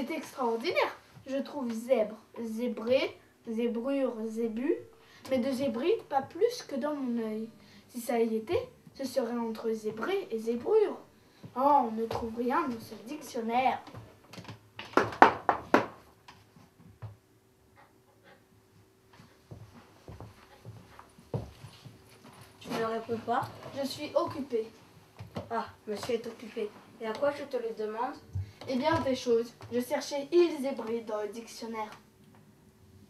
c'est extraordinaire. Je trouve zèbre, zébré, zébrure, zébu, mais de zébride pas plus que dans mon œil. Si ça y était, ce serait entre zébré et zébrure. Oh, on ne trouve rien dans ce dictionnaire. Tu ne réponds pas? Je suis occupée. Ah, monsieur est occupé. Et à quoi je te le demande? Eh bien, des choses. Je cherchais ils zébride dans le dictionnaire.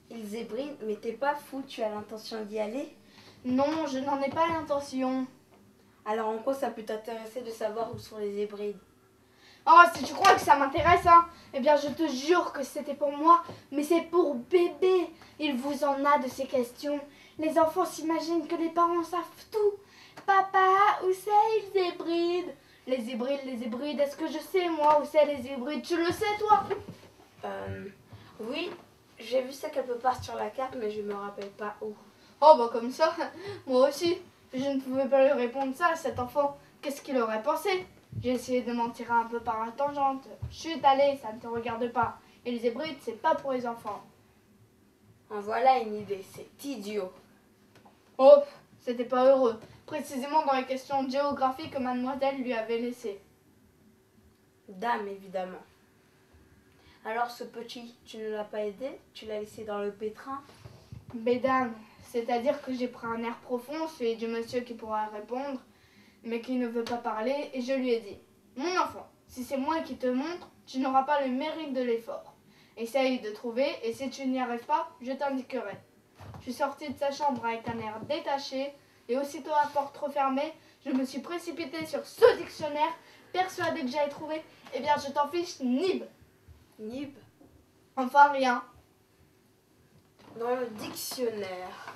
Ils hébrident, mais t'es pas fou, tu as l'intention d'y aller? Non, je n'en ai pas l'intention. Alors en quoi ça peut t'intéresser de savoir où sont les hybrides? Oh, si tu crois que ça m'intéresse, hein, eh bien, je te jure que c'était pour moi, mais c'est pour bébé. Il vous en a de ces questions. Les enfants s'imaginent que les parents savent tout. Papa, où c'est les hybrides? Les hybrides, est-ce que je sais, moi, où c'est les hybrides? Tu le sais, toi? Oui, j'ai vu ça quelque part sur la carte, mais je me rappelle pas où. Oh, bah comme ça, moi aussi. Je ne pouvais pas lui répondre ça à cet enfant. Qu'est-ce qu'il aurait pensé? J'ai essayé de m'en tirer un peu par la tangente. Chut, allez, ça ne te regarde pas. Et les hybrides, c'est pas pour les enfants. En voilà une idée, c'est idiot. Oh, c'était pas heureux. Précisément dans les questions de géographie que mademoiselle lui avait laissées. Dame, évidemment. Alors ce petit, tu ne l'as pas aidé? Tu l'as laissé dans le pétrin? Mesdames, c'est-à-dire que j'ai pris un air profond, celui du monsieur qui pourra répondre, mais qui ne veut pas parler, et je lui ai dit, mon enfant, si c'est moi qui te montre, tu n'auras pas le mérite de l'effort. Essaye de trouver, et si tu n'y arrives pas, je t'indiquerai. Je suis sortie de sa chambre avec un air détaché, et aussitôt la porte refermée, je me suis précipitée sur ce dictionnaire, persuadée que j'allais trouver. Eh bien, je t'en fiche, nib. Nib? Enfin, rien. Dans le dictionnaire.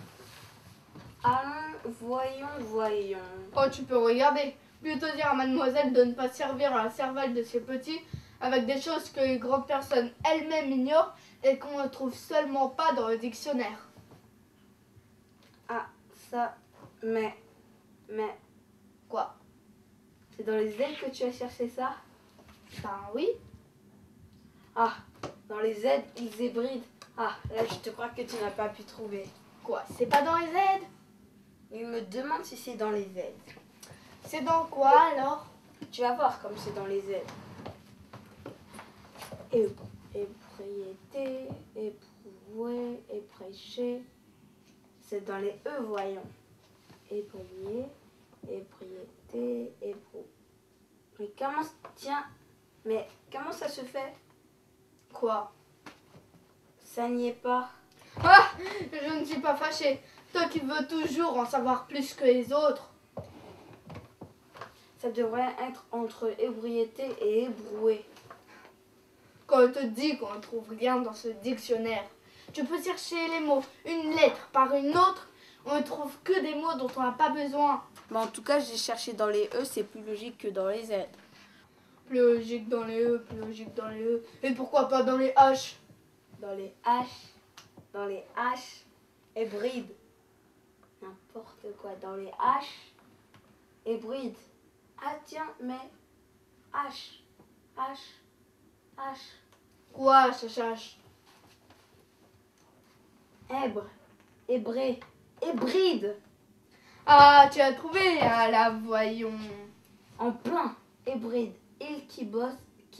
Allons, voyons. Oh, tu peux regarder. Plutôt dire à mademoiselle de ne pas servir à la cervelle de ses petits avec des choses que les grandes personnes elles-mêmes ignorent et qu'on ne trouve seulement pas dans le dictionnaire. Ah, ça, mais, Quoi? c'est dans les ailes que tu as cherché ça? Ben oui. Ah, dans les aides, ils hébrident. Ah, là, je te crois que tu n'as pas pu trouver. Quoi? C'est pas dans les aides? Il me demande si c'est dans les aides. C'est dans quoi alors? Tu vas voir comme c'est dans les aides. Ébriété, éprouver, éprêcher. C'est dans les E, voyons. Ébrier, ébriété, éprou. Mais comment ça se fait? Quoi? Ça n'y est pas. Ah! Je ne suis pas fâchée. Toi qui veux toujours en savoir plus que les autres. Ça devrait être entre ébriété et ébroué. Quand on te dit qu'on ne trouve rien dans ce dictionnaire, tu peux chercher les mots, une lettre par une autre, on ne trouve que des mots dont on n'a pas besoin. Mais en tout cas, j'ai cherché dans les E, c'est plus logique que dans les Z. Plus logique dans les E, plus logique dans les E. Et pourquoi pas dans les H? Dans les H, hybride. N'importe quoi. Dans les H, hybride. Ah tiens, mais H. Quoi, H? Hébre, hébré, hybride. Ah, tu as trouvé, ah, là, voyons. En plein, hybride. Île qui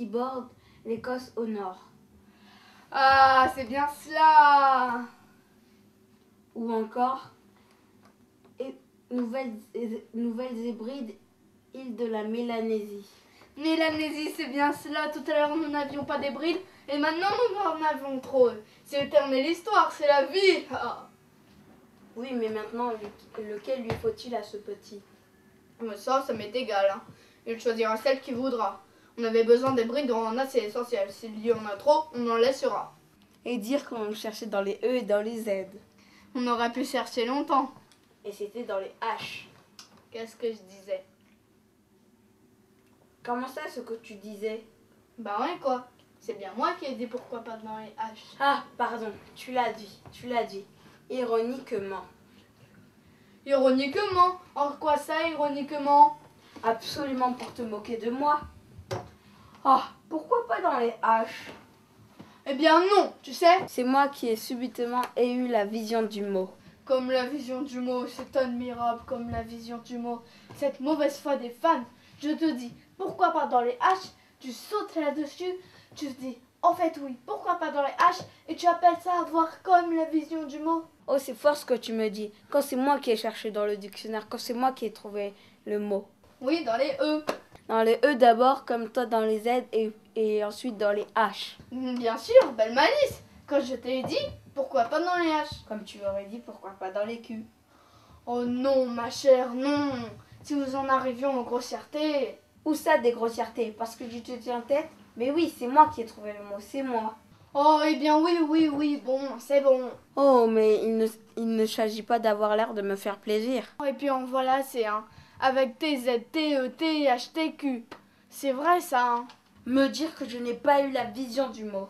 borde l'Écosse au nord. Ah, c'est bien cela. Ou encore, nouvelles hybrides, île de la Mélanésie. Mélanésie, c'est bien cela. Tout à l'heure, nous n'avions pas d'hybride et maintenant, nous en avons trop. C'est éternelle histoire, c'est la vie. Ah. Oui, mais maintenant, lequel lui faut-il à ce petit? Mais ça m'est égal. Hein. Il choisira celle qu'il voudra. On avait besoin d'hybrides, on en a, c'est essentiel. S'il y en a trop, on en laissera. Et dire qu'on cherchait dans les E et dans les Z. On aurait pu chercher longtemps. Et c'était dans les H. Qu'est-ce que je disais? Comment ça, ce que tu disais? Bah ouais, quoi. C'est bien moi qui ai dit pourquoi pas dans les H. Ah, pardon, tu l'as dit. Ironiquement. Ironiquement? En quoi ça, ironiquement? Absolument pour te moquer de moi. Ah, pourquoi pas dans les H? Eh bien non, tu sais. C'est moi qui ai subitement eu la vision du mot. Comme la vision du mot, c'est admirable comme la vision du mot. Cette mauvaise foi des fans, je te dis, pourquoi pas dans les H, tu sautes là-dessus, tu te dis, en fait oui, pourquoi pas dans les H, et tu appelles ça avoir comme la vision du mot. Oh, c'est fort ce que tu me dis. Quand c'est moi qui ai cherché dans le dictionnaire, quand c'est moi qui ai trouvé le mot. Oui, dans les E. Dans les E d'abord, comme toi dans les Z et ensuite dans les H. Bien sûr, belle malice. Quand je t'ai dit, pourquoi pas dans les H. Comme tu aurais dit, pourquoi pas dans les Q. Oh non, ma chère, non. Si nous en arrivions aux grossièretés. Où ça des grossièretés? Parce que tu te tiens en tête? Mais oui, c'est moi qui ai trouvé le mot, c'est moi. Oh, eh bien oui, bon, c'est bon. Oh, mais il ne s'agit pas d'avoir l'air de me faire plaisir. Oh, et puis en voilà, c'est un. Avec TZ, TE, TH, TQ. C'est vrai ça, hein. Me dire que je n'ai pas eu la vision du mot.